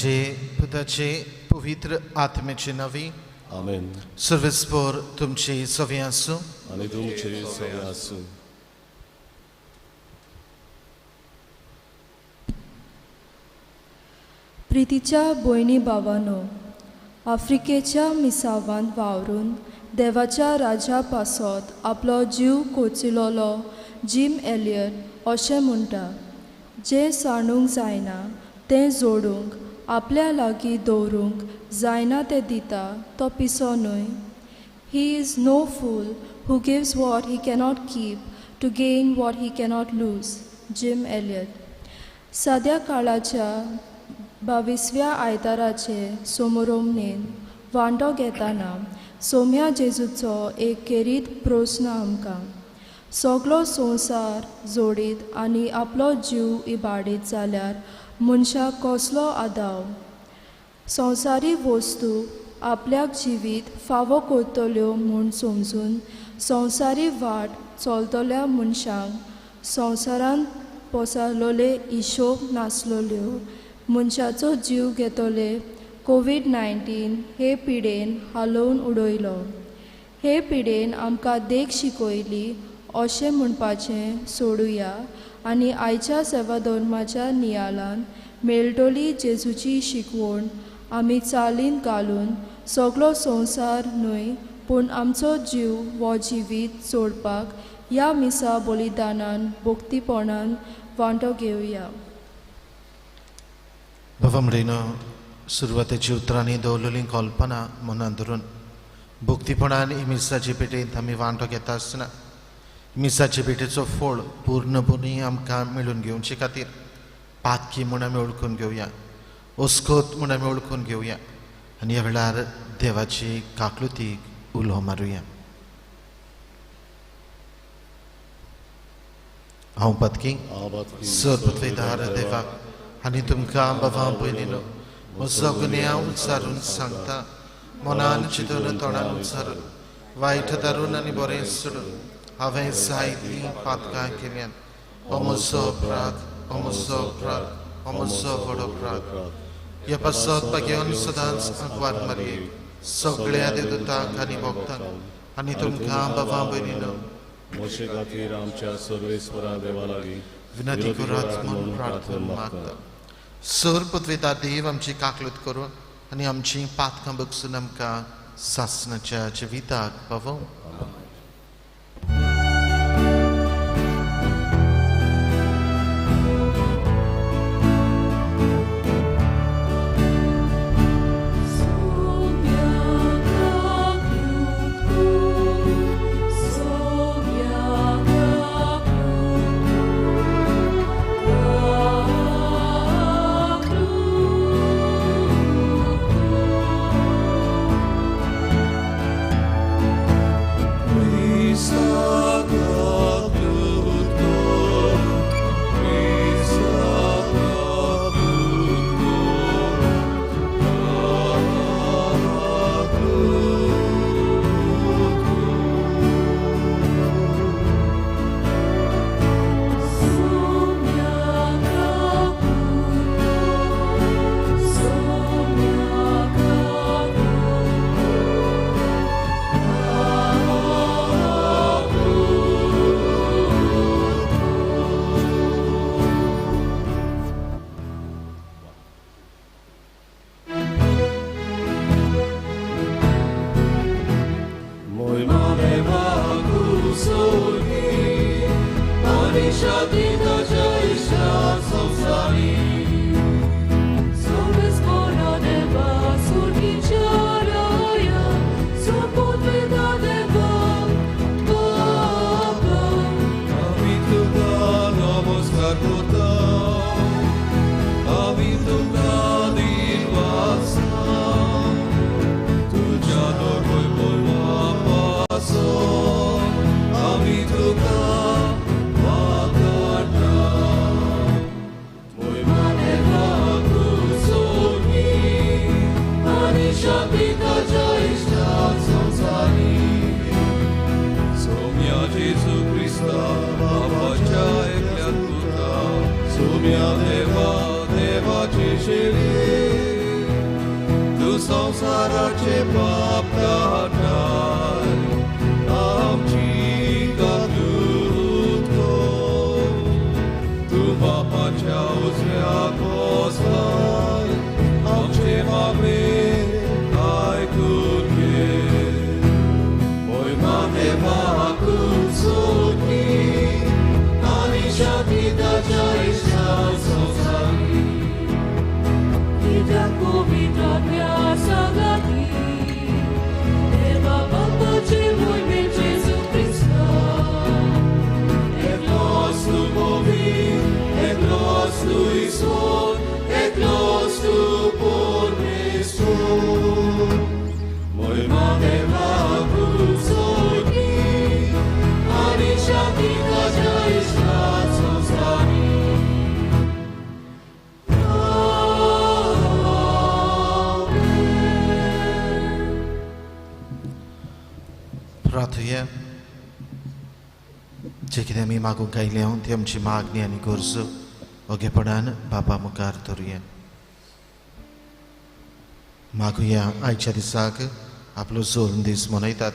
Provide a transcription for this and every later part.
पितेचे पुताचे पवित्र आत्म्याचे नावी आमेन. सर्वेस्पर तुमचे सवे आसूं आनी तुमचे सगळे आसूं. प्रितीच्या भयणी भावांनो, आफ्रिकेच्या मिसावांत वावरून देवाच्या राजा पासत आपलो जीव कोचिलोलो जिम एलियट अशें म्हणटा, जें सांडूंक जायना तें जोडूंक आपल्या लागीं दवरूंक जायना तें दिता तो पिसो न्हय. He is no fool who gives what he cannot keep to gain what he cannot lose. Jim Elliot. सद्या काळाच्या 22व्या आयताराचे समोरोमणेन वांटो घेतना सोम्या जेजूचो एक केरीत प्रस्न आमकां. सगलो संवसार जोडीत आनी आपलो जीव इबाडीत जाल्यार मनशाक कसलो आदाव. संवसारी वस्तू आपल्याक जिवीत फावो करतल्यो म्हूण समजून संवसारी वाट चलतल्या मनशांक संवसारांत पसरलोले हिशोब नासलोल्यो मनशाचो जीव घेतले कोविड-19 हे पिडेन हालोवन उडयलो. हे पिडेन आमकां देख शिकयली अशें म्हणपाचें सोडुया आनी आयच्या सेवा धर्माच्या नियालान मेळटली जेजूची शिकवण आमी चालीन घालून सगलो संवसार न्हय पूण आमचो जीव वो जिवीत सोडपाक ह्या मिसा बलिदानान भक्तीपणान वांटो घेवया. बाबा मरेनो सुरवातेची उतरांनी दवरलेलीं कल्पना मनांत धरून भक्तीपणान ही मिसाचे पेटेंत आमी वांटो घेता आसतना मिसाचे पेटेचो फळ पूर्णपणी आमकां मेळून घेवचे खातीर पातकी म्हूण आमी ओळखून घेवया, ओस्कोत म्हूण आमी ओळखून घेवया आनी ह्या वेळार देवाची काकलुतीक उलो मारुया. हांव पातकी सर्वपृथ्वीदार देवाक आनी तुमकां बाबा भयणीनो म्हजो गुन्यांव उच्चारून सांगता, मनान चिंतून तोंडान उच्चारून वायट धरून आनी बरें सोडून हांवें जायतीं पातकां केल्यान. हो म्हजो अपराध, हो म्हजो अपराध, हो म्हजो व्हड अपराध. ह्या पासत घेवन सदांच आंकवार मारये सगळ्या देवदूतांक आनी भक्तांक आनी तुमकां बाबा भयणीनो मोशे खातीर आमच्या सर्वेस्परा देवा लागीं विनंती करात म्हूण प्रार्थना मागता. सर पृथ्वीदार देव आमची काकलूत करून आनी आमची पातकां बगसून आमकां सासणाच्या जिविताक पावो. Sumia deva deva cescere संसाराचे पाप काढणाय आमची दूत कर. तू बापाच्या उजव्याक बसलाय आमचे मागणे ऐकून घे. होय मागे मागून सोडली आणि शांती ताच्या इच्छा संसारी. प्रार्थूया. जे कितें आमी मागूंक आयले ती आमची मागणी आनी गरजो ओगेपणान बापा मुखार दवरुया. मागुया आयच्या दिसाक आपलो जोल्म दीस मनयतात.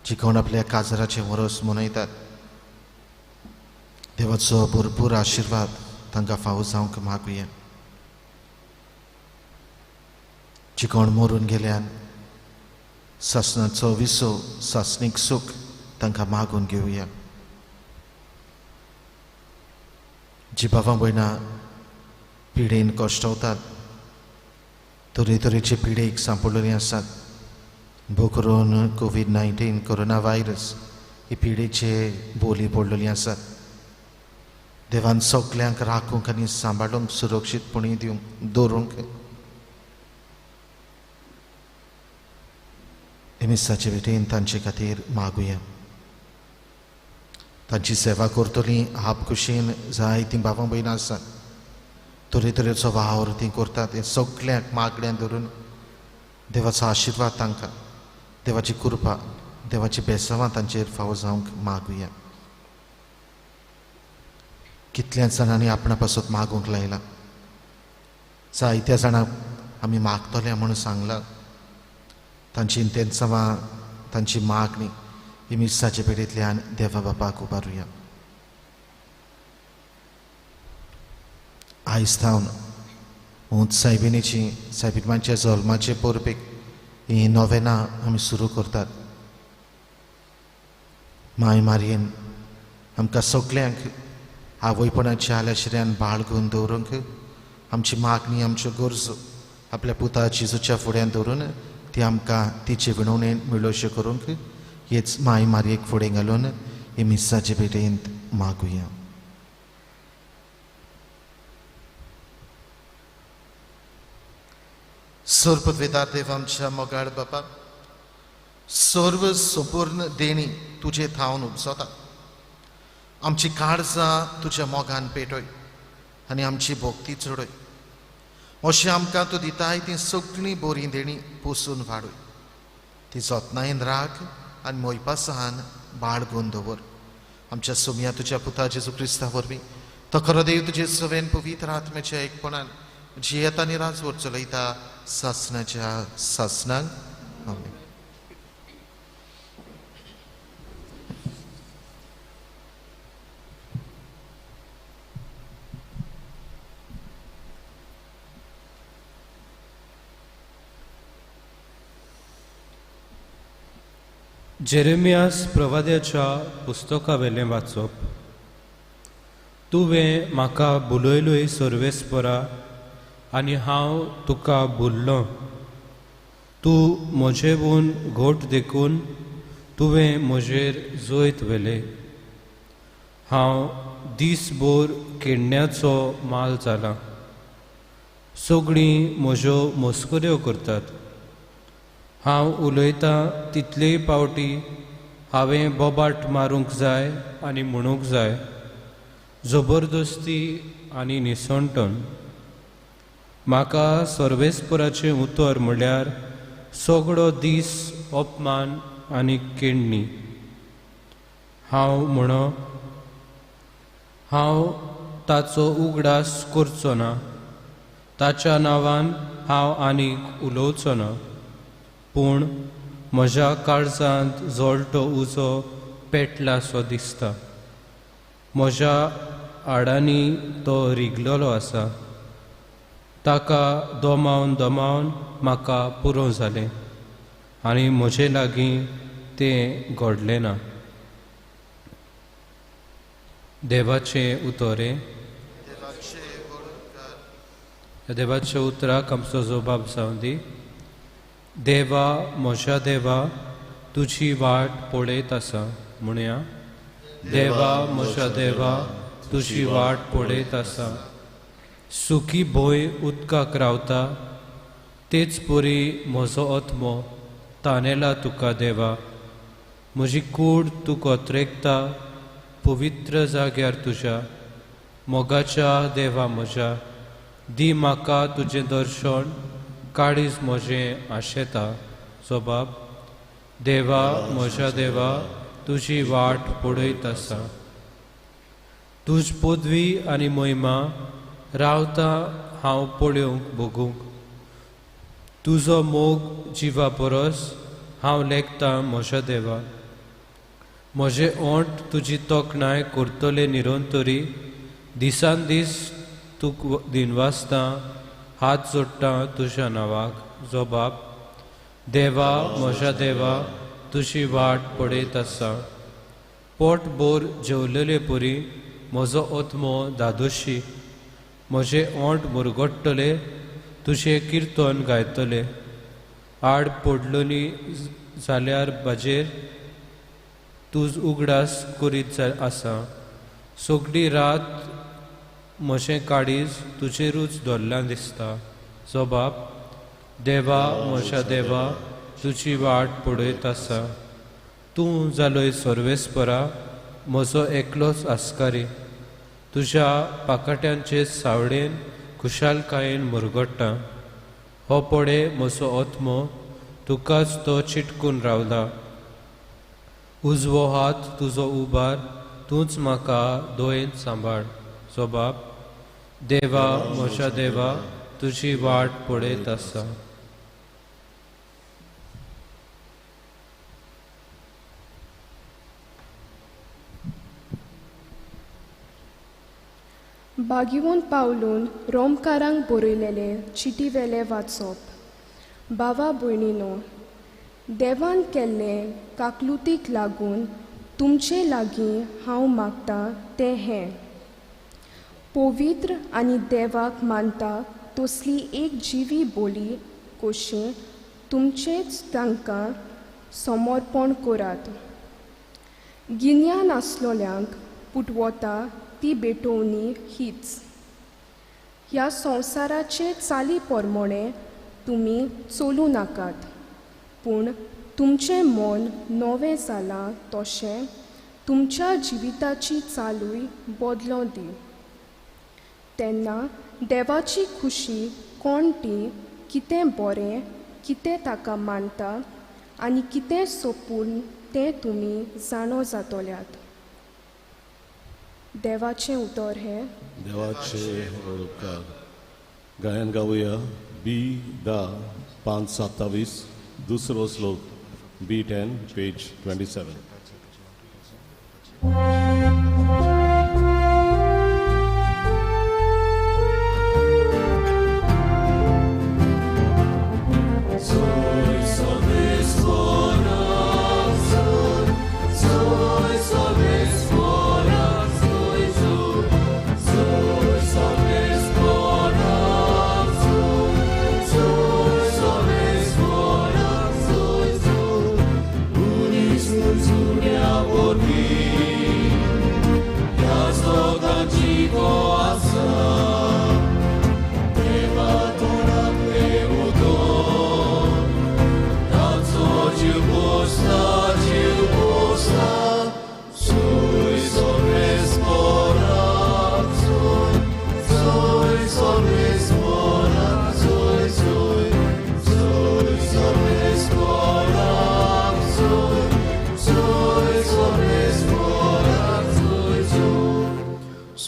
जी कोण आपल्या काजराचे वरस मनयतात देवाचो भरपूर आशिर्वाद तांकां फावो जावंक मागुया. जी कोण मरून गेल्यान सासणाचो विसो सासणीक सूख तांकां मागून घेवया. जी भावां भयणां पिडेन कश्टवतात तरेतरेचे पिडेक सांपडलेलीं आसात. भोव करून कोविड-19 कोरोना व्हायरस ही पिडेचे बोली पडलेलीं आसात. देवान सगल्यांक राखूंक आनी सांबाळूंक सुरक्षीतपणी दिवंक दवरूंक एमिसाचे भेटेन तांचे खातीर मागुया. तांची सेवा करतलीं आपकुशीन जायतीं भावां भयणां आसात. तरेतरेचो वावर तीं करतात. हे सगल्यांक मागण्यांत धरून देवाचो आशिर्वाद तांकां, देवाची कृपा, देवाची बेसांवां तांचेर फावो जावंक मागुया. कितल्याच जाणांनी आपणा पासून मागूंक लायला. जायत्या जाणांक आमी मागतले म्हणून सांगलां. तांची इंतेन्सांवां तांची मागणी ही मिसाचे पेडेंतल्यान देवा बापाक उबारुया. आयज थावन उंच सायबिणीच्या जल्माचे परबेक ही नोवेनां आमी सुरू करतात. माय मारयेन आमकां सगल्यांक आवयपणाच्या आल्याशिऱ्यान बाळगून दवरूंक आमची मागणी आमच्यो गरजो आपल्या पुता जेजूच्या फुड्यान दवरून ती आमकां तिचे विणवणेन मेळोश्यो करूंक हेच माय मारयेक फुडें घालून हे मिसाचे भेटेंत मागुया. सर्वपदवेदार देव आमच्या मोगाळ बापा, सर्व संपूर्ण देणी तुजे थावन उपजता. आमची काळजां तुज्या मोगान पेटय आनी आमची भोक्ती चडय. अशें आमकां तूं दिताय ती सगळीं बरी देणी पोसून वाडय. ती जतनायेन राख आनी मोयपा सहान बाळगून दवर. आमच्या सोम्या तुज्या पुता जेजू क्रिस्ता वरवीं तो खरो देव तुजे सवेन पवित्र आत्म्याच्या एकपणान जियेता आनी राजवट चलयता सासणाच्या सासणांक. आमीन. जेरेमियास प्रवाद्याच्या पुस्तका वेलें वाचप. तुवें म्हाका बुलयलोय सर्वेस्परा आनी हांव तुका भुल्लो. तूं म्हजेवून घोट देखून तुवें म्हजेर जोयत वेले. हांव दिसभर केण्ण्याचो माल जाला. सगळीं म्हज्यो मस्कऱ्यो करतात. हांव उलयतां तितलेय पावटी हांवें बोबाट मारूंक जाय आनी म्हणूंक जाय जबरदस्ती आनी निसणटन. म्हाका सर्वेस्पराचें उतर म्हळ्यार सगळो दीस अपमान आनी केण्णी. हांव म्हणो हांव ताचो उगडास करचो ना. ताच्या नांवान हांव आनीक उलोवचो ना, पूण म्हज्या काळजांत जोलटो उजो पेटला सो दिसता. म्हज्या आडांनी तो रिगलोलो आसा. ताका दोमावन दोमावन म्हाका पुरो जालें आनी म्हजे लागीं तें घडलें ना. देवाचे उतोरे. देवाच्या उतराक आमचो जबाब जावं दी. देवा, म्हज्या देवा, तुजी वाट पळयत आसा म्हणया. देवा, म्हज्या देवा, तुजी वाट पळयत आसा. सुखी भोय उदकाक रावता, तेच परी म्हजो आत्मो तानेला तुका देवा. म्हजी कूड तूं कोत्रेकता पवित्र जाग्यार तुज्या. मोगाच्या देवा म्हज्या, दी म्हाका तुजें दर्शन, काळीज म्हजें आशेता. जबाब. देवा, म्हज्या देवा, तुजी वाट पळयत आसा. तुज पदवी आनी महिमा रावता हांव पळोवंक बगूंक. तुजो मोग जिवा परस हांव लेखतां म्हज्या देवा. म्हजे ओंठ तुजी तोखणाय करतले निरंतरी. दिसान दीस तुक दिनवासता, हात जोडटा तुज्या नांवाक. जबाब. देवा, म्हज्या देवा, तुजी वाट पळयत आसा. पोट बोर जेवलेले परी म्हजो आत्मो दादोशी. म्हजे ओंठ मुरगडटले, तुजें किर्तन गायतले. आड पडलोली जाल्यार बाजेर तुज उगडास करीत आसा. सगळी रात म्हजें काळीज तुजेरूच दोल्लां दिसता. जबाब. देवा, म्हज्या देवा, तुजी वाट पळयत आसा. तूं जालोय सर्वेस्परा, म्हजो एकलोच आस्कारी. तुज्या पाकाट्यांचे सावडेन खुशालकायेन मुरगडटा. हो पळे म्हजो आत्मो, तुकाच तो चिटकून रावला. उजवो हात तुजो उबार, तूंच म्हाका दोयेन सांबाळ. जबाब. देवा, म्हज्या देवा, तुजी वाट पळयत आसा. बागिवून पावलून रोमकारांक बरयलेले चिटीवेले वाचप. बावा भयणीनो, देवान केल्ले काकलुतीक लागून तुमचे लागीं हांव मागतां तें हें. पवित्र आनी देवाक मानता तसली एक जिवी बोली कशी तुमचेच तांकां समर्पण करात. गिन्यान आसलोल्यांक पुटवता ती बेटोवनी हीच. ह्या संवसाराचे चाली पोरमोणे तुमी चलूं नाकात, पूण तुमचें मन नवें जालां तशें तुमच्या जिविताची चालूय बदलो दी. तेन्ना देवाची खुशी कोण ती कितें बरें, कितें ताका मानता आनी कितें सोपून तें तुमी जाणो जातोल्यात. देवाचें उतर हें. देवाचे उपकार. गायन गावूया B10 527 दुसरो श्लोक B10 पेज 27.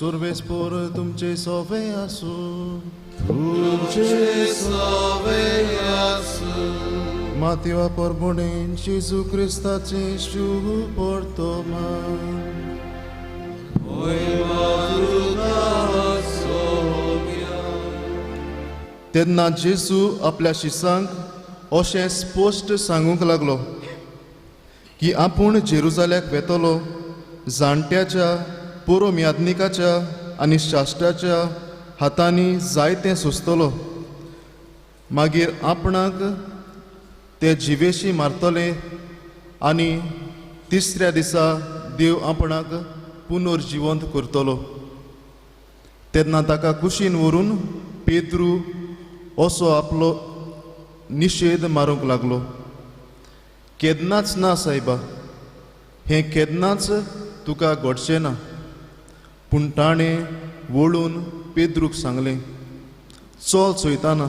Surveți por तुमचे सोवे आसू. Mativa Porbonen, Gesù Cristace, Shu Portoman. तेन्ना जेसू आपल्या शिसांक अशें स्पश्ट सांगूंक लागलो की आपूण जेरुजाल्याक वेतलो, जाणट्याच्या, पुरोमियादनिकाच्या आनी शास्त्राच्या हातांनी जायतें सुस्तलो. मागीर आपणाक ते जिवेशी मारतले आनी तिसऱ्या दिसा देव आपणाक पुनर्जिवंत करतलो. तेन्ना ताका कुशीन व्हरून पेद्रू असो आपलो निशेध मारूंक लागलो. केदनाच ना सायबा, हें केदनाच तुका घडचें ना. पूण ताणें वळून पेद्रूक सांगलें, चल चोयताना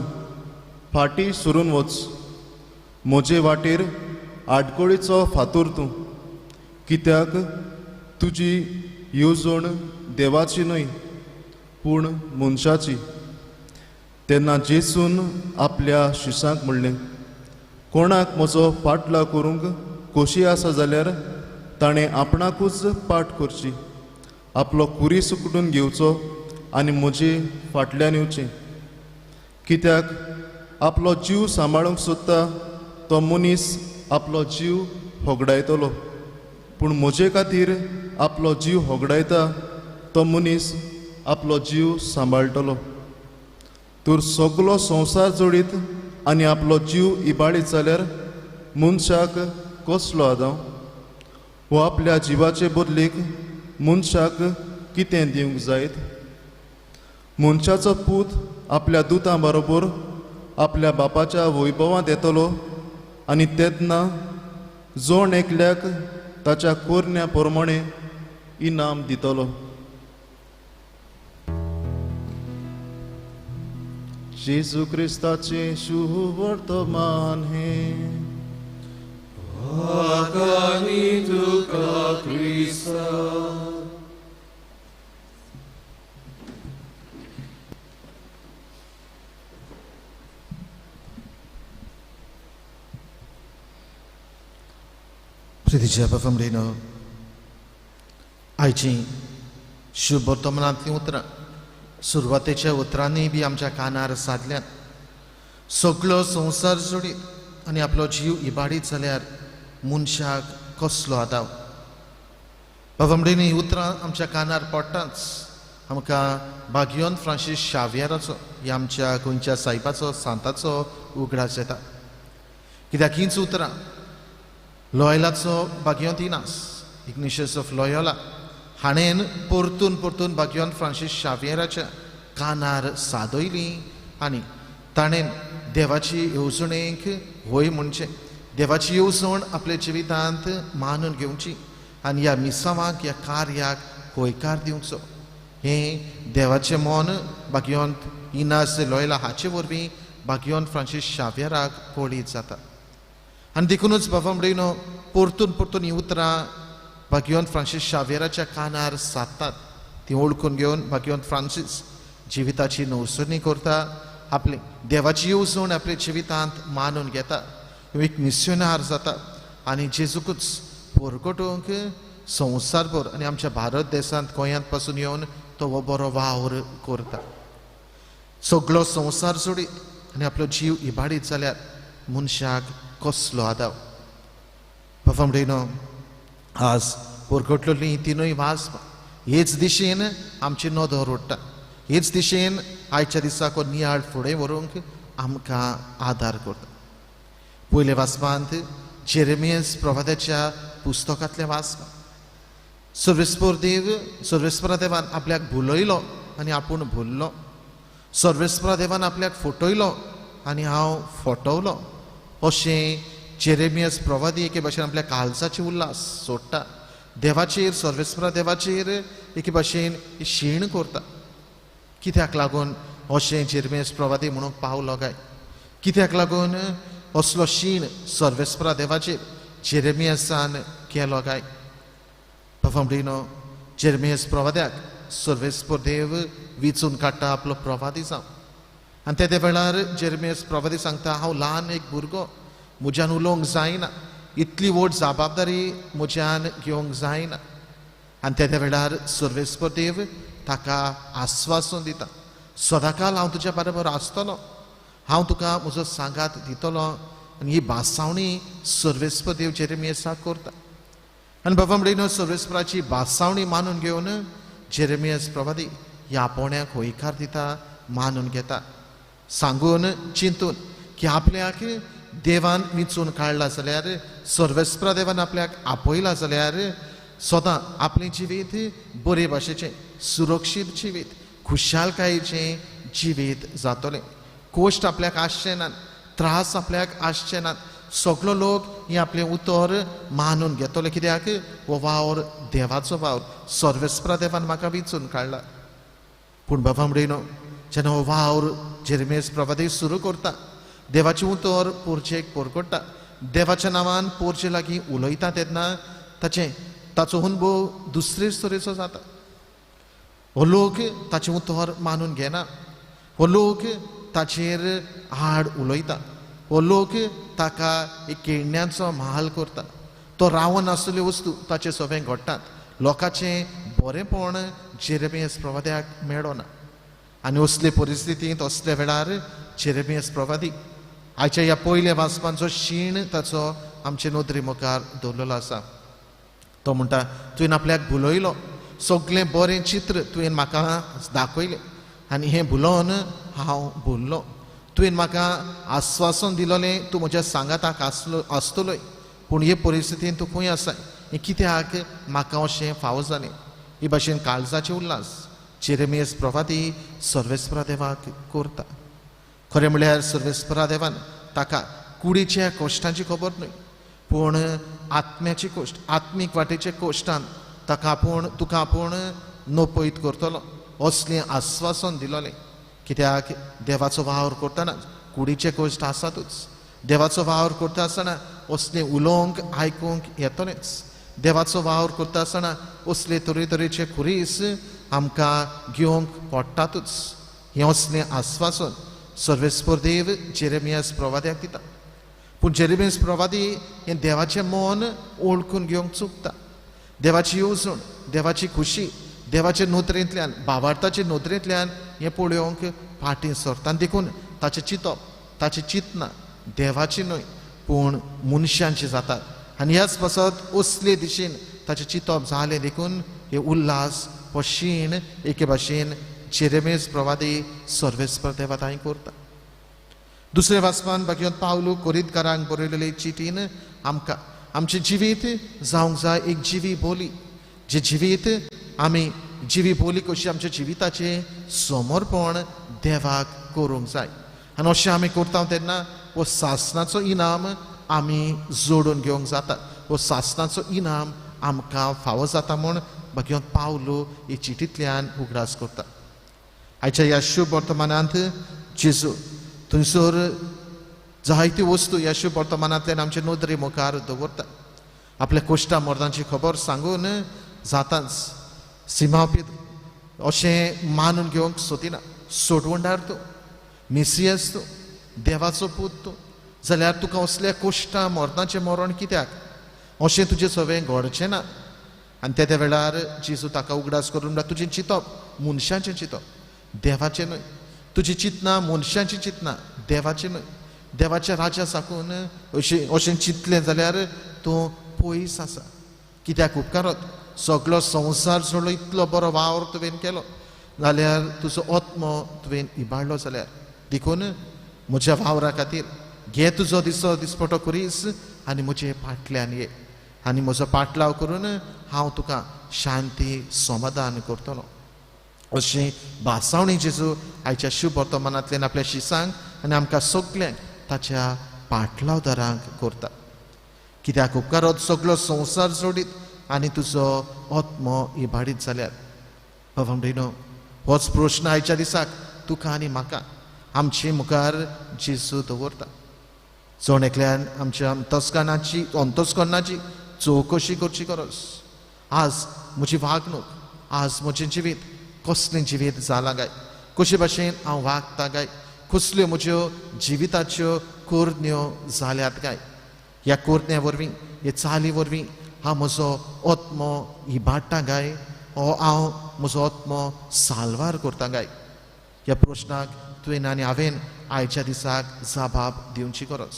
फाटीं सरून वच. म्हजे वाटेर आडकोळीचो फातोर तूं, कित्याक तुजी येवजण देवाची न्हय पूण मनशाची. तेन्ना जेसून आपल्या शिसांक म्हणलें, कोणाक म्हजो फाटलाव करूंक खोशी आसा जाल्यार ताणें आपणाकूच पाट करची, आपलो कुरी सुकटून घेवचो आनी म्हजे फाटल्यान येवचें. कित्याक आपलो जीव सांबाळूंक सोदता तो मनीस आपलो जीव होगडायतलो, पूण म्हजे खातीर आपलो जीव होगडायता तो मनीस आपलो जीव सांबाळटलो. तर सगलो संवसार जोडीत आनी आपलो जीव इबाडीत जाल्यार मनशाक कसलो आदाव? वो आपल्या जिवाचे बदलीक मनशाक कितें दिवंक जायत? मनशाचो पूत आपल्या दुतां बरोबर आपल्या बापाच्या वैभवांत येतलो आनी तेन्ना जोण एकल्याक ताच्या कोरण्या प्रमाणे इनाम दितलो. जेजू क्रिस्ताचे शुभ वर्तमान हे. प्रितीच्या बाफामडीनो आयची शुभ वर्तमानांतलीं उतरां सुरवातेच्या उतरांनी बी आमच्या कानार सादल्यात. सगळो संवसार जोडीत आनी आपलो जीव इबाडीत जाल्यार मनशाक कसलो आदाव? बाफामडीनी ही उतरां आमच्या कानार पडटाच आमकां भाग्योन फ्रांसीस शावियराचो ह्या आमच्या गोंयच्या साहिबाचो सांताचो उगडास येता. कित्याक हीच उतरां लॉयलाचो भाग्योन तिनास इग्निशियस ऑफ लॉयोला हाणेन परतून परतून भाग्योन फ्रांसीस शावियराच्या कानार सादयली आनी ताणेन देवाची येवजणेक होय म्हणचें, देवाची येवजण आपल्या जिवितांत मानून घेवची आनी ह्या मिसावाक ह्या कार्याक होयकार दिवचो. हें देवाचें मोन भाग्योन इनास लॉयला हाचे वरवीं भाग्योन फ्रांसीस शावियराक कळीत जाता. आनी देखूनच बाफामडीनो परतून परतून ही उतरां भाग्योन फ्रांसीस शावियराच्या कानार सादतात. ती ओळखून घेवन भाग्योन फ्रांसीस जिविताची नवसणी करता, आपले देवाची येवजण आपल्या जिवितांत मानून घेता, एक मिस्योनार जाता आनी जेजूकूच परगटूंक संवसारभर आनी आमच्या भारत देशांत गोंयांत पासून येवन तो हो बरो वावर करता. सगळो संवसार जोडीत आनी आपलो जीव इबाडीत जाल्यार मनशाक कसलो आदाव? बाफामडीनो आज परगटलेलीं तिनूय वाज हेच दिशेन आमची नदर ओडटा, हेच दिशेन आयच्या दिसाक नियाळ फुडें व्हरूंक आमकां आदार करता. पयले वाचपांत जेरेमियस प्रवाद्याच्या पुस्तकांतलें वाचपां. सर्वेस्परा देवान आपल्याक भुलयलो आनी आपूण भुललो. सर्वेस्परा देवान आपल्याक फटयलो आनी हांव फटवलो अशें जेरेमियस प्रवादी एके भाशेन आपल्या काळजाचे उल्हास सोडटा. देवाचेर सर्वेस्परा देवाचेर एके भाशेन शीण करता. कित्याक लागून अशें जेरेमियस प्रवादी म्हणूंक पावलो काय? कित्याक लागून असलो शीण सर्वेस्परा देवाचेर जेरेमियसान केलो काय? बाफामडीनो जेरेमियस प्रवाद्याक सर्वेस्पर देव विचून काडटा आपलो प्रवादी जावन. आनी ते वेळार जेरमियास प्रवादी सांगता हांव ल्हान एक भुरगो म्हज्यान उलोवंक जायना इतली व्हड जबाबदारी म्हज्यान घेवंक जायना आनी त्या वेळार सर्वेस्पर देव ताका आस्वासन दिता सदांकाल हांव तुज्या बरोबर आसतलो हांव तुका म्हजो सांगात दितलो आनी ही बासावणी सर्वेस्पर देव जेरमियासाक करता आनी बाबा म्हणून सर्वेस्पराची बासावणी मानून घेवन जेरमियास प्रवादी ह्या आपोण्याक होयकार दिता मानून घेता सांगून चिंतून की आपल्याक देवान विचून काडला जाल्यार सर्वेस्परा देवान आपल्याक आपयला जाल्यार सदां आपलें जिवीत बरे भाशेचें सुरक्षीत जिवीत खुशालकायेचें जिवीत जातलें कोश्ट आपल्याक आसचें नात त्रास आपल्याक आसचे नात सगळो लोक ही आपलें उतर मानून घेतले कित्याक हो वावर देवाचो वावर सर्वेस्परा देवान म्हाका विचून काडला पूण बाबा म्हणून जेन्ना हो वावर जेरमियास प्रवादी सुरू करता देवाचें उतर पोरचेक परगट्टा देवाच्या नांवान पोरचे लागीं उलयता तेन्ना ताचो अनुभव दुसरेच तरेचो जाता हो लोक ताचें उतर मानून घेना हो लोक ताचेर आड उलयता हो लोक ताका एक केळण्यांचो महाल करता तो रावन आसलेल्यो वस्तू ताचे सगळें घडटात लोकांचें बरेंपण जेरमियास प्रवाद्याक मेळना आनी असले परिस्थितींत असल्या वेळार जेरमियास प्रवादी आयच्या ह्या पयल्या वाचपांचो शीण ताचो आमचे नदरे मुखार दवरलेलो आसा तो म्हणटा तुवें आपल्याक भुलयलो सगळें बरें चित्र तुवें म्हाका दाखयलें आनी हें भुलोवन हांव भुल्लो तुवें म्हाका आस्वासन दिलोलें तूं म्हज्या सांगाताक आसतलोय पूण हे परिस्थितीन तूं खंय आसा हें कित्याक म्हाका अशें फावो जालें हे भाशेन काळजाचें उल्हास जेरमियास प्रवादी सर्वेस्परा देवाक करता खरें म्हळ्यार सर्वेस्परा देवान ताका कुडीच्या कोश्टांची खबर न्हय पूण आत्म्याची कोश्ट आत्मीक वाटेचे कोश्टान तुका आपूण नपयत करतलो असलें आस्वासन दिलोलें कित्याक देवाचो वावर करतना कुडीचे कोश्ट आसातूच देवाचो वावर करता आसतना असलें उलोवंक आयकूंक येतलेंच देवाचो वावर करता आसतना असले तरेतरेचे खुरीस आमकां घेवंक पडटातूच हें असलें आस्वासन सर्वेस्पर देव जेरमियास प्रवाद्याक दिता पूण जेरमियास प्रवादी हें देवाचें मन ओळखून घेवंक चुकता देवाची येवजण देवाची खुशी देवाच्या नोदरेंतल्यान भावार्थाच्या नोदरेंतल्यान हें पळोवंक फाटीं सरता आनी देखून ताचें चिंतप ताचें चिंतना देवाची न्हय पूण मनशांची जातात आनी ह्याच पासत असले दिशेन ताचें चिंतप जालें देखून हे उल्हास हो शीण एके भाशेन जेरमियास प्रवादी सर्वेस्पर देवा थंय करता दुसरे वाचपान भगवंत पावलू कोरिंथकारांक बरयलेले चिठीन आमकां आमचें जिवीत जावंक जाय एक जिवी बोली जे जिवीत आमी जिवी बोली कशी आमच्या जिविताचें समर्पण देवाक करूंक जाय आनी अशें आमी करता तेन्ना हो सासणाचो इनाम आमी जोडून घेवंक जाता हो सासणाचो इनाम आमकां फावो जाता म्हूण भगवंत पावलू हे चिठींतल्यान उगडास करता आयच्या ह्या शुभ वर्तमानांत जेजू थंयसर जायत्यो वस्तू ह्या शुभ वर्तमानांतल्यान आमचे नदरे मुखार दवरता आपल्या कोश्टा मर्दांची खबर सांगून जाताच सिमापीत अशें मानून घेवंक सोदिना सोडवंडार तूं मेसियस तूं देवाचो पूत तूं जाल्यार तुका असल्या कोश्टा मर्दांचें मरण कित्याक अशें तुजें सगळें घडचें ना आनी त्या वेळार जेजू ताका उगडास करून तुजें चिंतप मनशांचें चिंतप देवाचें न्हय तुजी चिंतना मनशांची चिंतना देवाचें न्हय देवाच्या राजा साकून अशें चिंतलें जाल्यार तूं पयस आसा कित्याक उपकारत सगळो संवसार सोडलो इतलो बरो वावर तुवें केलो जाल्यार तुजो आत्मो तुवें इबाडलो जाल्यार देखून म्हज्या वावरा खातीर घे तुजो दिसपटो खुरीस आनी म्हजे फाटल्यान ये आनी म्हजो पाटलाव करून हांव तुका शांती समाधान करतलो अशी भासावणी जेजू आयच्या शुभ वर्तमानांतल्यान आपल्या शिसांक आनी आमकां सगल्यांक ताच्या पाटलावदारांक करता कित्याक उपकारत सगळो संवसार सोडीत आनी तुजो आत्मो इबाडीत जाल्यार बाबा म्हणून होच प्रश्न आयच्या दिसाक तुका आनी म्हाका आमचे मुखार जेजू दवरता जण एकल्यान आमच्या अंतस्करणाची चवकशी करची गरज आज म्हजी वागणूक आज म्हजें जिवीत कसलें जिवीत जालां काय कशे भाशेन हांव वागता काय कसल्यो म्हज्यो जिविताच्यो कोरण्यो जाल्यात काय. ह्या कोरण्या वरवीं हे चाली वरवीं हांव म्हजो आत्मो इबाडटा काय, हो हांव म्हजो आत्मो साल्वार करता काय. ह्या प्रश्नाक तुवें आनी हांवें आयच्या दिसाक जबाब दिवची गरज.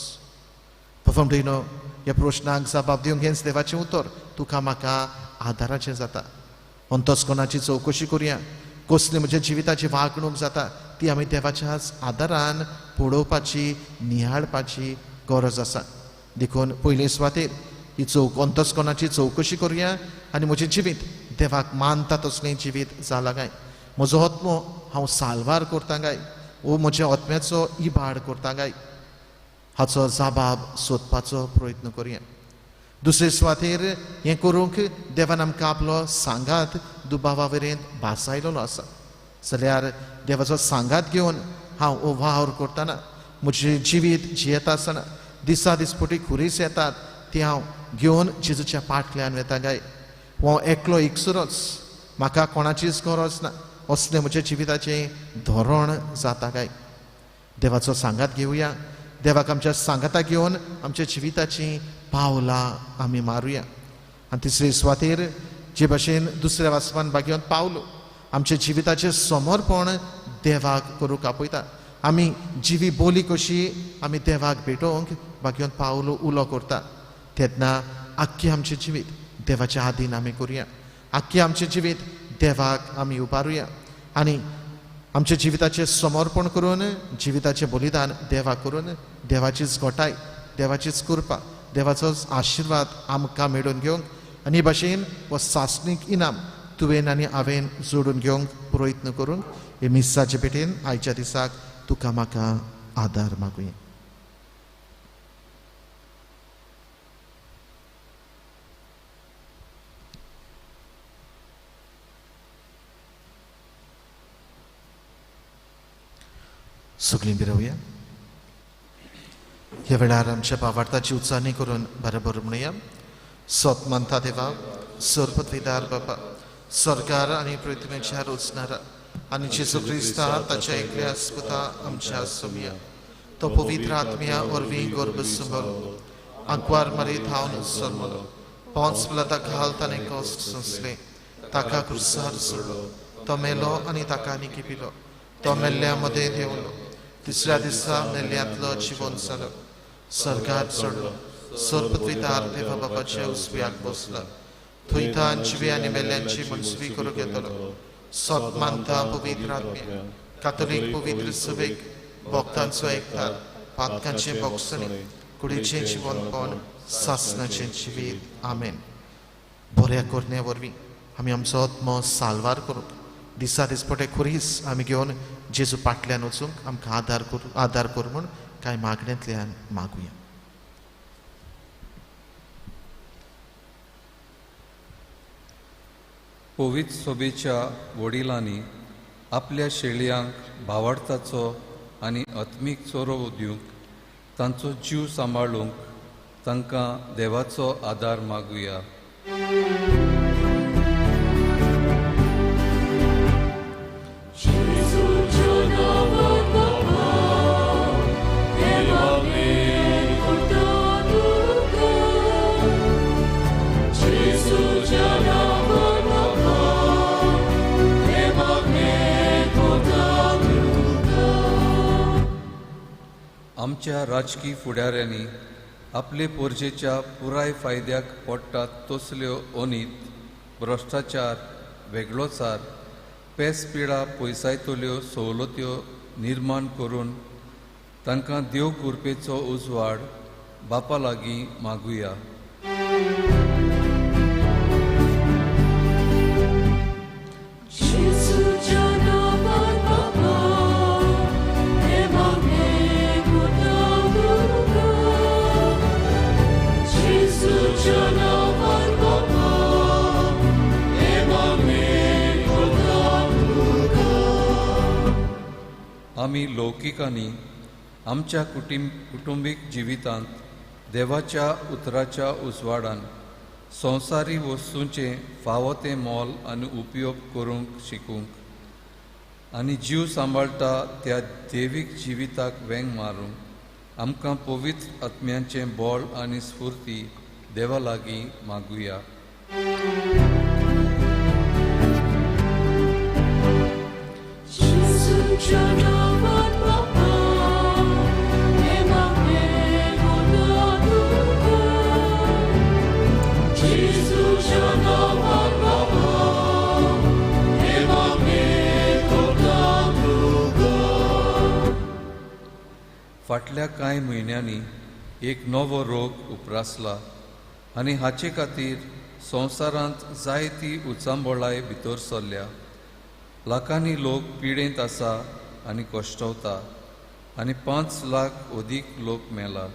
परफॉर्मडीनो ह्या प्रश्नाक जबाब दिवंक हेंच देवाचें उतर तुका म्हाका आदाराचें जाता. अंतस्करणाची चवकशी करुया. कसली म्हज्या जिविताची वागणूक जाता ती आमी देवाच्याच आदारान पळोवपाची, निहाळपाची गरज आसा. देखून पयले सुवातेर ही अंतस्करणाची चवकशी करुया आनी म्हजें जिवीत देवाक मानता तसलें जिवीत जाला काय. म्हजो आत्मो हांव साल्वार करता काय, वो म्हज्या आत्म्याचो इबाड करता काय, हाचो जबाब सोदपाचो प्रयत्न करुया. दुसरे सुवातेर हें करूंक देवान आमकां आपलो सांगात दुबावा वरेन भासायलो आसा. जाल्यार देवाचो सांगात घेवन हांव हो वावर करतना म्हजें जिवीत जियेता आसतना दिसा दिसपटी खुरीस येतात ती हांव घेवन जेजूच्या फाटल्यान वेता काय. हो एकलो एकसुरोच, म्हाका कोणाचीच गरज ना, असलें म्हज्या जिविताचें धोरण जाता काय. देवाचो सांगात घेवया. देवाक आमच्या सांगाता घेवन आमच्या जिविताचीं पावलां आमी मारुया. आनी तिसरे सुवातेर जे भाशेन दुसऱ्या वाचपान बागेवन पावलो आमच्या जिविताचें समर्पण देवाक करूंक आपयता. आमी जिवी बोली कशी आमी देवाक भेटोवंक बागेवन पावलो उलो करता तेन्ना आख्खें आमचें जिवीत देवाच्या आदीन आमी करुया. आख्खें आमचें जिवीत देवाक आमी उबारुया आनी आमच्या जिविताचें समर्पण करून, जिविताचें बलिदान देवाक करून देवाचीच घोटाय, देवाचीच कृपा, देवाचोच आशिर्वाद आमकां मेळून घेवंक आनी हे भाशेन हो सासणीक इनाम तुवें आनी हांवें जोडून घेवंक प्रयत्न करूंक हे मिसाचे पेटेन आयच्या दिसाक तुका म्हाका आदार मागुया. सगळीं बिरावया. ह्या वेळार आमच्या भावार्थाची उच्चारणी करून बरोबर म्हणया. सत मानता देवा, सर्वपदवीदार बाबा, सरकार आनी पृथ्वीच्या रोचणारा आनी जेजू क्रिस्ता ताच्या एकल्या स्पुता आमच्या सोमिया तो पवित्र आत्म्या वरवीं गर्भ संभलो, आंकवार मारीत हांव जल्मलो, पोंच पिलाताक हाल ताणें कश्ट सोंसले, ताका क्रुसार सोडलो, तो मेलो आनी ताका निकिपिलो, तो मेल्ल्या मदें देंवलो, तिसऱ्या दिसा मेल्ल्यांतलो जिवन जालो, सरकार चडलो, सर्वपदवीदार देवा बाबाच्या उजव्याक बसला, थंय तान जिवी आनी मेल्ल्यांची मनसुबी करूंक येतलो. सत मानता पवित्र आत्म्या, कातोलीक पवित्र सभेक, भक्तांचो एकठार, पातकांचे भोगसणी, कुडीचें जिवनपण, सासणाचें जिवीत. आमेन. बऱ्या करण्या वरवीं आमी आमचो आत्मो साल्वार करूंक दिसा दिसपटे खुरीस आमी घेवन जेजू फाटल्यान वचूंक आमकां आदार कर म्हूण कांय मागण्यांतल्यान मागुया. पवित्र सभेच्या वडिलांनी आपल्या शेळयांक भावार्थाचो आनी आत्मीक चोरो दिवंक, तांचो जीव सांबाळूंक तांकां देवाचो आदार मागुया. आमच्या राजकी फुडाऱ्यांनी आपले पोरजेच्या पुराय फायद्याक पडटात तसल्यो अनीत, भ्रश्टाचार, वेगळोचार, पेसपिळा पयसायतल्यो सवलत्यो निर्माण करून तांकां देव कृपेचो उजवाड बापा लागीं मागुया. आमी लौकिकांनी आमच्या कुटुंबीक जिवितांत देवाच्या उतराच्या उजवाडान संवसारी वस्तूंचे फावो तें मोल आनी उपयोग करूंक शिकूंक आनी जीव सांबाळटा त्या देवीक जिविताक वेंग मारूंक आमकां पवित्र आत्म्याचें बळ आनी स्फूर्ती देवा लागीं मागुया. फाटल्या कांय म्हयन्यांनी एक नवो रोग उप्रासला आनी हाचे खातीर संवसारांत जायती उचांबोळाय भितर सरल्या. लाखांनी लोक पिडेंत आसा आनी कश्टवता आनी 5 लाख अदीक लोक मेला.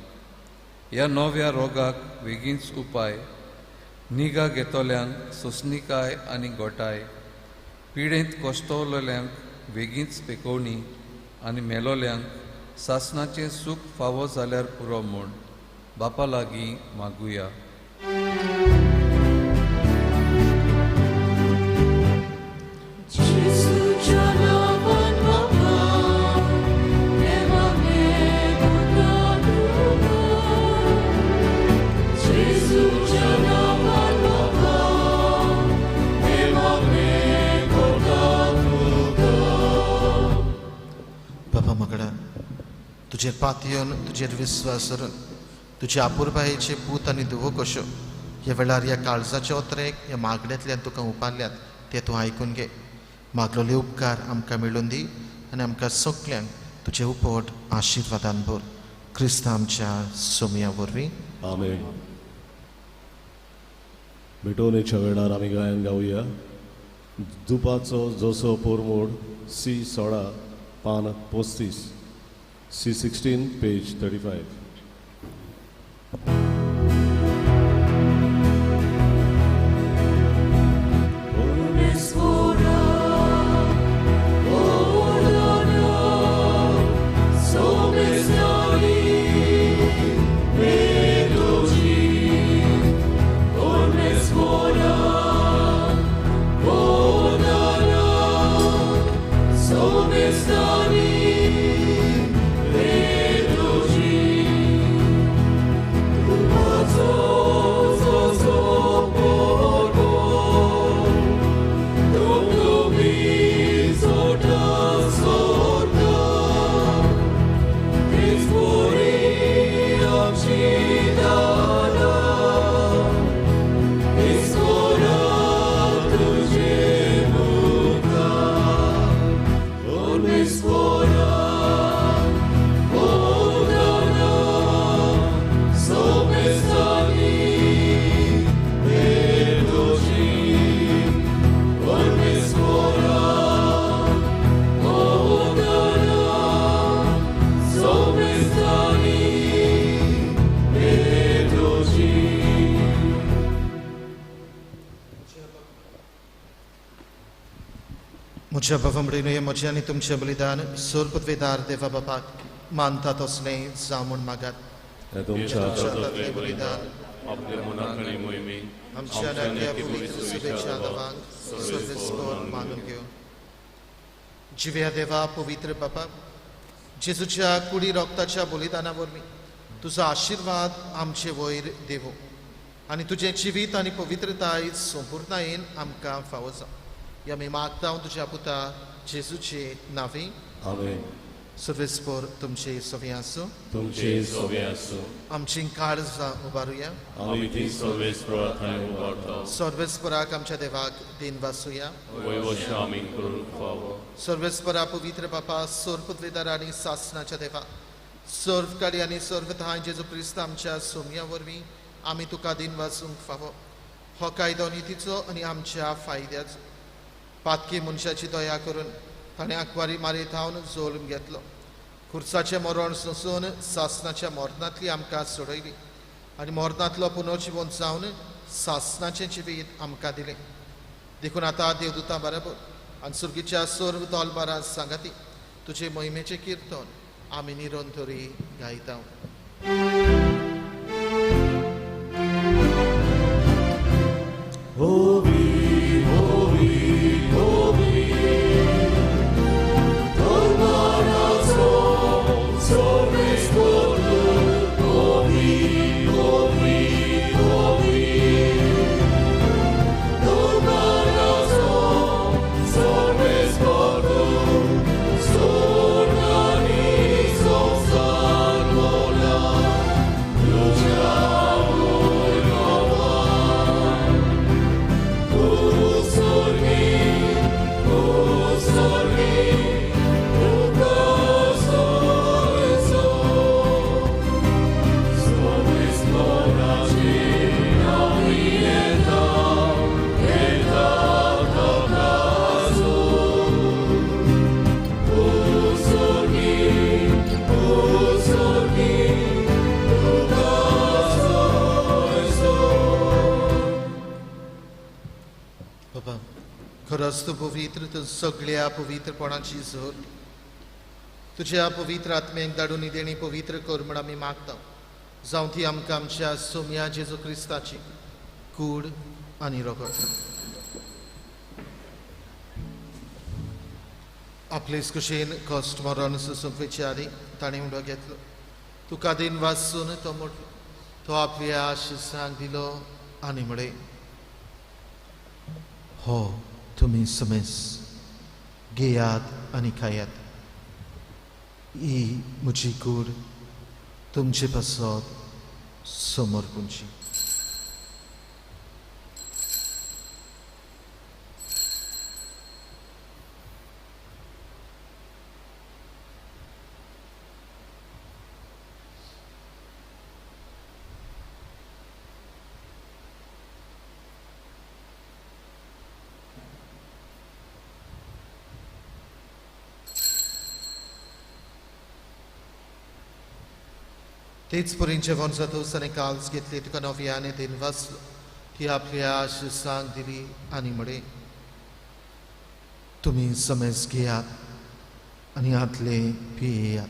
ह्या नव्या रोगाक बेगीनच उपाय, निगा घेतोल्यांक सोंसणीकाय आनी गोठाय, पिडेंत कश्टवलेल्यांक बेगीनच पेकोवणी आनी मेलोल्यांक सासणाचें सूख फावो जाल्यार पुरो म्हूण बापा लागीं मागुया. बाबा मगडा तुजेर पातयेवन तुजेर विस्वास करून तुजे आपुरबायेचे पूत आनी धुवो कश्यो ह्या वेळार ह्या काळजाच्या ओतरेक ह्या मागण्यांतल्यान तुका उपारल्यात ते तूं आयकून घे. मागलोले उपकार आमकां मेळून दी आनी आमकां सगल्यांक तुजे उपोट आशिर्वादान भर. क्रिस्त आमच्या सोमया वरवीं आमेन. मिटोवणेच्या वेळार आमी गायन गावया. दुपाचो जसो पोरमोड C16 पान 35, C16 पेज 35. म्हज्या बाबा म्हजें आनी तुमचें बलिदान सोर्पवेदार देवा बापाक मानता तसलें जावं म्हूण मागात. हे तुमच्या तसलें बलिदान आपल्या मनाक आनी मोहिमी आमच्या नाट्या पवित्र सभेच्या नांवान सर्वेस्पर मानून घेवं. जिव्या देवा पवित्र बापा, जेजूच्या कुडी रोगताच्या बलिदाना वरवीं तुजो आशिर्वाद आमचे वयर देवो आनी तुजें जिवीत आनी पवित्रताय संपूर्णयेन आमकां फावो जावं. या मी मागता हांव तुज्या पुता जेजूचे नांवे. आमेन. सर्वेस्पर तुमचे सवे आसूं. तुमचे सवे आसूं. आमची काळजां उबारुया. आमी ती सर्वेस्परांत उबारता. सर्वेस्पराक आमच्या देवाक दिन वासुया. वैवश्य आमी करून फावो. सर्वेस्परा पवित्र बापा, सोर्पवेदार आनी सासणाच्या देवा, सर्वकाळी आनी सर्वथांय जेजू क्रिस्त आमच्या सोमया वरवीं आमी तुका दिन वासूंक फावो. हो कायदो नितीचो आनी आमच्या फायद्याचो. पातकी मनशाची दया करून ताणें आंकवारी मारीत हांवन जोलून घेतलो. खुर्साचें मरण सोंसून सासणाच्या मरणांतली आमकां सोडयली आनी मरणांतलो पुनर्जिवन जावन सासणाचें जिवीत आमकां दिलें. देखून आतां देवदूतां बरोबर आनी सुर्गीच्या सर्व तोलबारां सांगाती तुजे मोहिमेचें किर्तन आमी निरंतरी गायता. Holy, holy, holy, खरंच तू पवित्र, तू सगळ्या पवित्रपणाची झर तुझ्या पवित्र आत्म्याक धाडून देणी पवित्र कर म्हण आमी मागता. जावं ती आमकां आमच्या सोम्या जेजू क्रिस्ताची कूड आनी रगत. आपलेच कुशीन कश्ट मरण सोसूंक विचारी ताणें उडो घेतलो. तुका दिन वाचून तो म्हटलो. तो आपल्या शिष्यांक दिलो आनी म्हळे, हो तुमी समेस घेयात आनी खायात. ही म्हजी कूड तुमचे पासत समर्पणची. तेच परीन जेवण जातोस आनी काल्स घेतली तुका नव्याने दिन वाचलो. ती आपल्या शिष्यांक दिली आनी म्हळे, तुमी समेज घेयात आनी हातले पियेयात.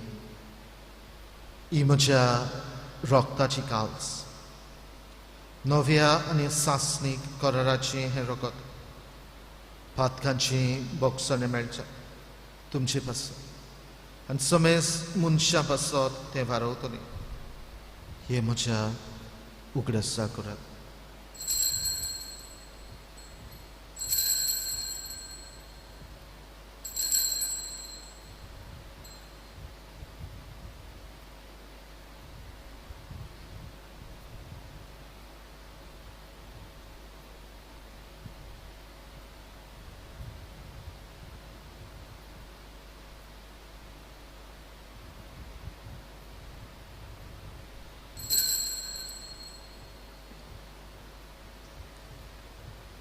ही म्हज्या रोगताची काल्स, नव्या आनी सासणीक कराराचें हें रगत. पातकांची बोगसणे मेळच्या तुमचे पासत आनी समेज मनशां पासत तें वारवतलें. हे म्हज्या उगडासा करात.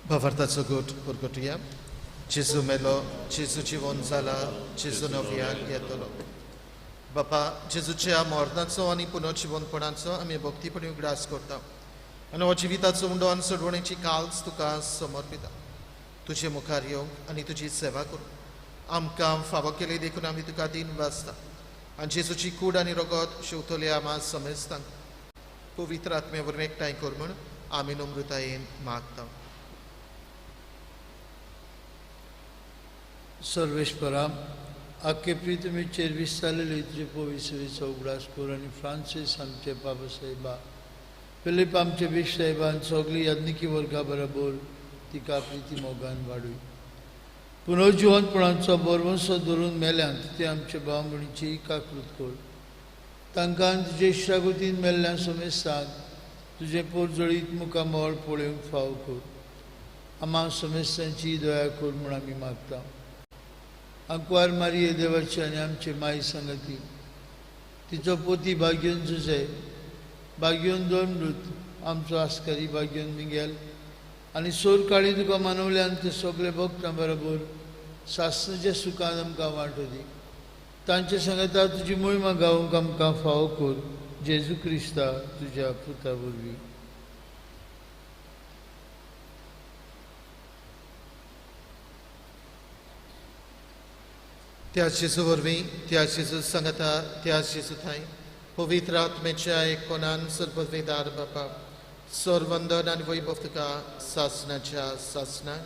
Bawartaco gut purgotuja. Jezu melo, Jezu dziwon zala, Jezu nowiak jetolo. Bapa, Jezuच्या मरणाचो आनी पुनर्जीवनपणाचो आमी भक्तीपणी उगडास करता. आनी हो जिविताचो उंडो आनी सोडवणेची काल्स तुका समर्पिता. तुजे मुखार येवंक आनी तुजी सेवा करूंक आमकां फावो केले देखून आमी तुका दिन वाचता. आनी जेजूची कूड आनी रगत शेवतले आमा समेस्तांक पवित्र आत्मे वरवीं एकठांय कर म्हूण आमी नम्रतायेन मागता. सर्वेश्वरा, आख्खे प्रितमेचेर विस्तारलेली तुजे पवित्रविचो उगडास कर आनी फ्रांसीस आमचे बाबा साहेबा, फिलीप आमचे बिश साहेबान सगळी याज्ञिकी वर्गा बरोबर तिका प्रिती मोगान वाडूय. पुनर्जीवनपणाचो बरवंसो धरून मेल्यांत ते आमचे भाव भयणीची काकृत कर. तांकां तुजे इश्टागतीन मेल्ल्या समेस्तांक तुजे पोरजळीत मुखामळ पळोवंक फाव कर. आम्हा समेस्तांची दया कर म्हूण आमी मागता. अंकवार मारिये देवाची आनी आमचे माई संगती, तिचो पोती भाग्योन जुजे, भाग्योन दोन मृत आमचो आस्कारी भाग्योन मिगेल आनी सोर काळी तुका मानवल्यान ते सगळे भक्तां बरोबर सासणाच्या सुखान आमकां वांटो दी. तांचे सांगता तुजी मोहिमा गावूंक आमकां फावो कर. जेजू क्रिस्ता तुज्या पुता वरवीं. त्या जेजू वरवीं, त्या जेजू सांगता, त्या जेजू थंय पवित्र आत्मेच्या एकपणान सर्ववेदार बापा सर्वंदन आनी वैभव तुका सासणाच्या सासणाक.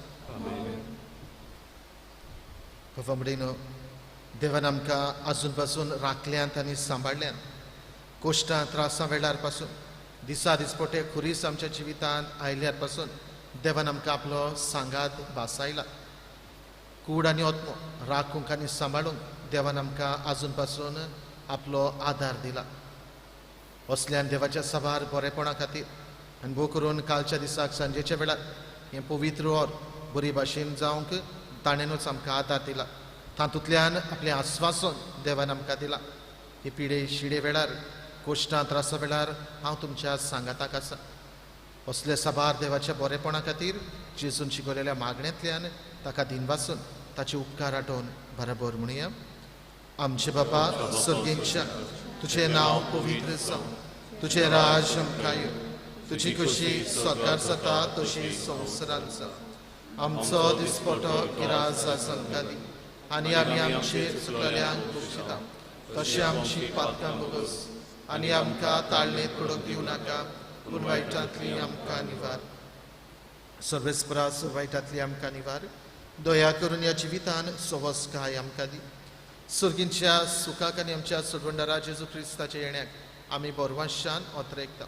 बाबा म्हणीनो देवान आमकां आजून पासून राखल्यांत आनी सांबाळल्यांत. कोश्टां त्रासां वेळार पासून दिसा दिसपटे खुरीस आमच्या जिवितांत आयल्यार पासून देवान आमकां आपलो सांगात बासायला. कूड आनी ओत्मो राखूंक आनी सांबाळूंक देवान आमकां आजून पासून आपलो आदार दिला. असल्यान देवाच्या सभार बरेपणा खातीर आनी भोव करून कालच्या दिसाक सांजेच्या वेळार हें पवित्र ओर बरी भाशेन जावंक ताणेनूच आमकां आदार दिला. तातूंतल्यान आपलें आस्वासन देवान आमकां दिला. हे पिडे शिडे वेळार कोश्टां त्रासा वेळार हांव तुमच्या सांगाताक आसा. असले सभार देवाच्या बरेपणा खातीर जेजून शिकयलेल्या मागण्यांतल्यान ताका दिन वाचून ताचे उपकार आठोवन बराबर म्हणुया. आमचे बापा सर्गेंच्या, तुझें नांव पवित्र जावं, तुजें राज आमकां येवं, तुजी खुशी स्वर्गार जाता तशी संवसारांत जावं. आमचो दिसपटो गिराज संकादी आनी आमी आमचेर चुकलेल्यांक बक्षिता तशें आमची पातकां बोगस आनी आमकां ताळणेत पडूंक दिवं नाका पूण वायटांतली आमकां निवार सर्वेस्परा वायटांतली आमकां निवार दया करून ह्या जिवितान सवस्काय आमकां दी सुर्गींच्या सुखाक आनी आमच्या सुरवंडरा जेजू क्रिस्ताच्या येण्याक आमी बोरवांशान ओतरेकता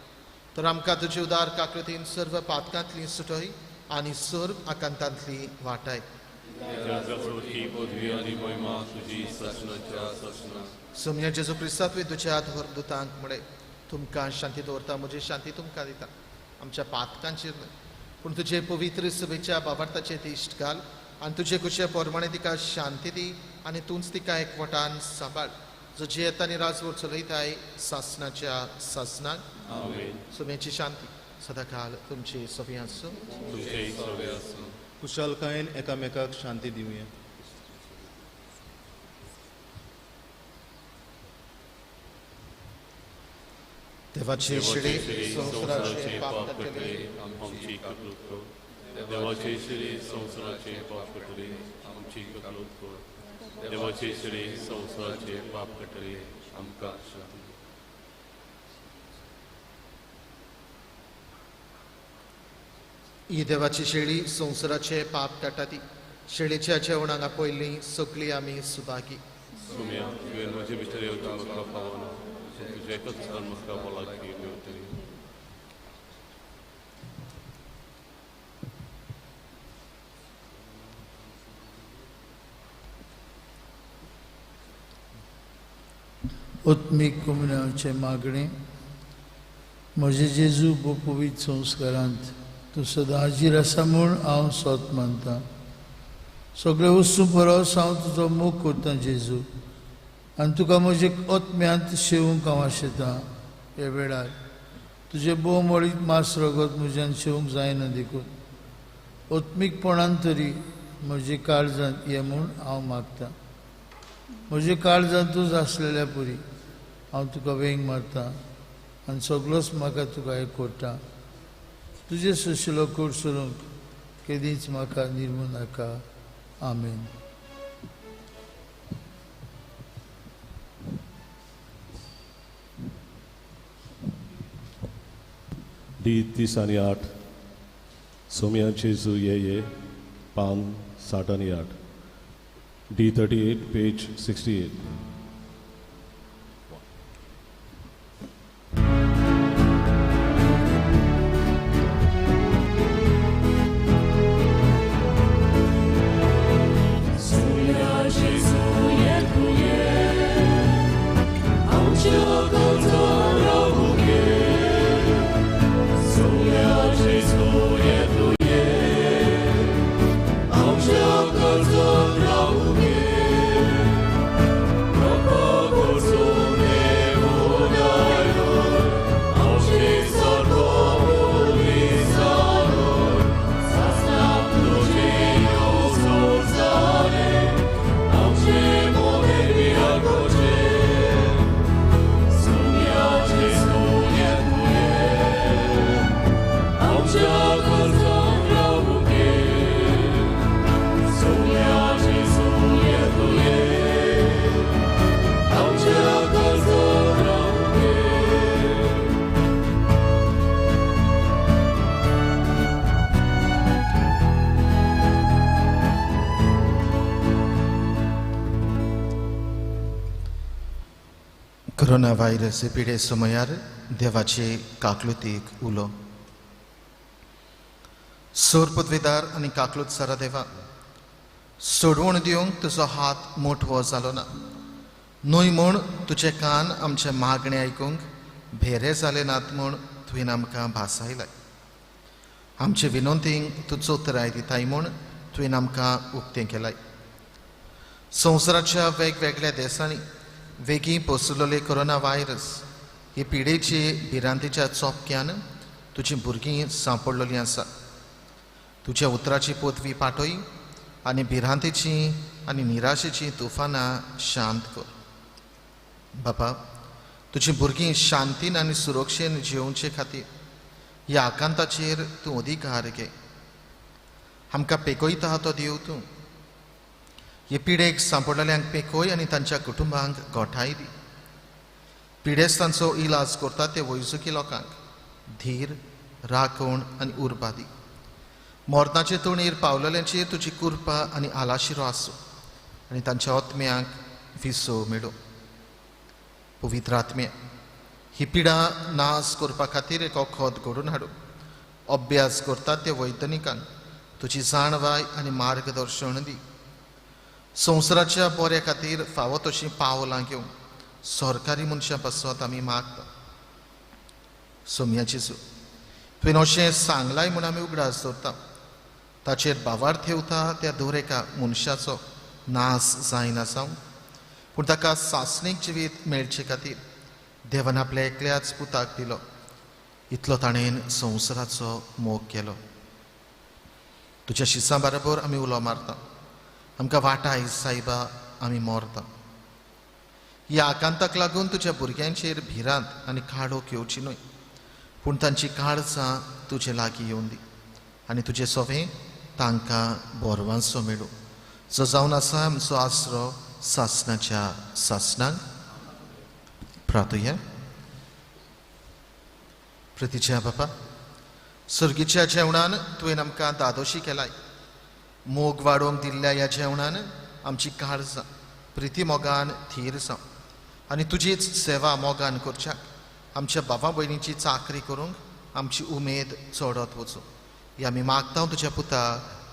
तर आमकां तुजे उदार काकृतीन सर्व पातकांतली सुटय आनी सर्व आकांतांतली वाटाय सोम्या जेजू क्रिस्तांत तुज्या दुतांक मुळे तुमकां शांती दवरता म्हजी शांती तुमकां दिता आमच्या पातकांचेर न्हय पूण तुजे पवित्र सभेच्या बाबार्थाचेर ती इश्ट घाल आनी तुजे कुशे पोरमाणे तिका शांती दी आनी तूंच तिका एकवटान सांबाळ जो येता आनी राजवट चलयताय सासनाच्या सासनाक सोम्याची शांती सदाकाल तुमची सभी आसूं कुशलकायेन एकामेकाक शांती दिवया देवाचे शिडे संवसाराचे पाप कटले आमची काकूट कर देवाचे शिडे संवसाराचे पाप कटले आमची काकूट कर देवाचे शिडे संवसाराचे पाप कटले आमकां शांती ही देवाची शेळी संवसाराचे पाप काटा ती शेळीच्या जेवणाक पयलीं सगळीं आमी सुभागी सुम्या तुवें म्हजे भितर येवचें म्हाका फावना तुजें एकच सान म्हाका बोलाकी मेवतली उत्मीक कुमनाचे मागणे म्हजे जेजू पवित्र संस्कारांत तूं सदां हाजीर आसा म्हूण हांव सोत मानतां सगळे वस्तू परस हांव तुजो मोग करतां जेजू आनी तुका म्हजे ओतम्यांत शेवूंक हांव आशेतां हे वेळार तुजे बोव मळीत मास रगत म्हज्यान शेवूंक जायना देखून ओतमीकपणान तरी म्हजे काळजांत ये म्हूण हांव मागतां म्हजे काळजांत तूं आसलेल्या पुरी हांव तुका वेंग मारतां आनी सगळोच म्हाका तुका एकवटा तुजे सुशिलो कोड सोडूंक केदींच म्हाका निर्मू नाका आमेन डी 38 सोम्या जेजू ये पान 68 डी 38 पेज 68 कोरोना व्हायरस पिडे समयार देवाचे काकलुतीक उलो सोर पदवीदार आनी काकलूत सारा देवा सोडवण दिवंक तुजो हात मोठवो जालो ना न्हय म्हूण तुजे कान आमचे मागणे आयकूंक भेरे जाले नात म्हूण तुवें आमकां भासायलाय आमचे विनोंतींक तुजो उत्तराय दिताय म्हूण तुवें आमकां उक्तें केलाय संवसाराच्या वेगवेगळ्या देशांनी वेगीं पसरलेले कोरोना व्हायरस ही पिडेची भिरांतीच्या चोपक्यान तुजीं भुरगीं सांपडलेलीं आसा तुज्या उतराची पोतवी पाठय आनी भिरांतीची आनी निराशेची तुफानां शांत कर बापा तुजीं भुरगीं शांतीन आनी सुरक्षेन जिवचे खातीर ह्या आकांताचेर तूं अधिकार घे आमकां पेकोयता तो दिव तूं हे पिडेक सांपडलेल्यांक पेकोय आनी तांच्या कुटुंबांक गोठाय दी. पिडेस्तांचो इलाज करतात ते वैजकी लोकांक धीर राखण आनी उर्बा दी. मोर्नाचे तोणीर पावलेल्यांचेर तुजी कृपा आनी आलाशिरो आसूं आनी तांच्या आत्म्यांक विसो मेळो. पवित्र आत्म्या, ही पिडा नास करपा खातीर एक खोद घडोवन हाडूं. अभ्यास करतात ते वैज्ञानिकांक तुजी जाणवाय आनी मार्गदर्शन दी. संवसाराच्या बऱ्या खातीर फावो तशीं पावलां घेवन सरकारी मनशां पासत आमी मागता. सोम्या जेजू, तुवें अशें सांगलाय म्हूण आमी उगडास दवरता. ताचेर बावार ठेवता त्या दर एका मनशाचो नास जायना जावं, पूण ताका सासणीक जिवीत मेळचे खातीर देवान आपल्या एकल्याच पुताक दिलो. इतलो ताणेन संवसाराचो मोग केलो. तुज्या शिसां बरोबर आमी उलो मारता. आमकां वाटाय सायबा, आमी मोरता. ह्या आकांताक लागून तुज्या भुरग्यांचेर भिरांत आनी काळोख येवची न्हय, पूण तांची काळजां तुजे लागीं येवन दी आनी तुजें सोवें तांकां बोरवांचो मेळूं, जो जावन आसा आमचो आसरो सासणाच्या सासणांक. प्रार्थया. प्रितीच्या बापा, सर्गीच्या जेवणान तुवें आमकां दादोशी केलाय. मोग वाडोवंक दिल्ल्या ह्या जेवणान आमची काळजां प्रिती मोगान थीर जावं आनी तुजीच सेवा मोगान करच्याक आमच्या बाबा भयणीची चाकरी करूंक आमची उमेद चडत वचूं. ही आमी मागता तुज्या पुता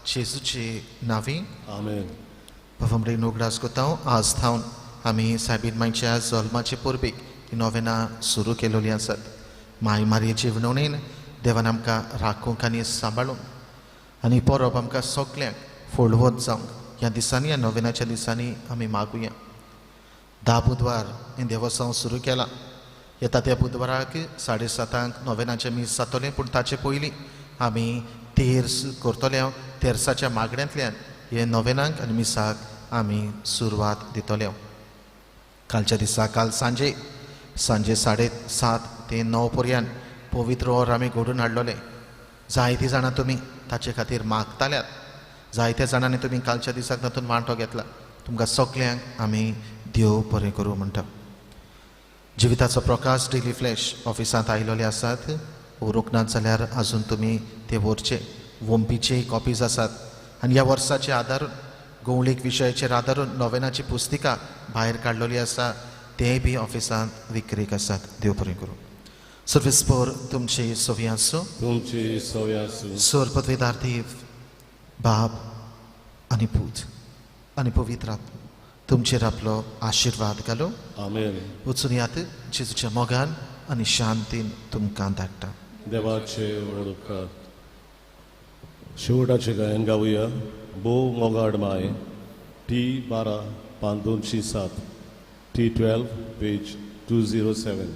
जेजूचे नांवी. आमेन. बाबा उगडास कोता आज थावन आमी सायबीन मांयच्या जल्माचे परबेक ही नोवेना सुरू केलेली आसात. माय मारयेचे विणवणेन देवान आमकां राखूंक आनी सांबाळूंक आनी परब आमकां सगल्यांक फोडवत जावंक ह्या दिसांनी, ह्या नोवेनाच्या दिसांनी आमी मागुया. 10 बुधवार हें देवस्थान सुरू केलां. येता त्या बुधवाराक 7:30 नोवेनाचें मीस जातलें, पूण ताचे पयलीं आमी तेर्स करतले. तेर्साच्या मागण्यांतल्यान हे नोवेनाक आनी मिसाक आमी सुरवात दितले. कालच्या दिसा काल सांजे 7:30 ते 9 पर्यंत पवित्र ओर आमी घडोवन हाडलोले. जायतीं जाणां तुमी ताचे खातीर मागताल्यात. जायत्या जाणांनी तुमी कालच्या दिसाक तातूंत वांटो घेतला. तुमकां सगल्यांक आमी देव बरें करूं म्हणटा. जिविताचो प्रकाश डेली फ्लॅश ऑफिसांत आयिल्ले आसात. उरूंक नात जाल्यार आजून तुमी ते व्हरचे. वंपीचे कॉपीज आसात आनी ह्या वर्साचे आदारून गवळीक विशयाचेर आदारून नोवेनाची पुस्तिका भायर काडलेली आसा. तेय बी ऑफिसांत विक्रेक आसात. देव बरें करूं. सर्विस्पोर तुमची सोवी आसूं. तुमची सोवी आसूं. सर पदवीधार्थी बाब आनी पूत आनी पवित्र आत्मा तुमचेर आपलो आशिर्वाद घालो. आमेन. वचून यात जेजूच्या मोगान आनी शांतीन तुमकां धाडटा. देवाचे उपकार. शेवटाचे गायन गावुया. बो मोगाड माय T12 507 T12 पेज 207.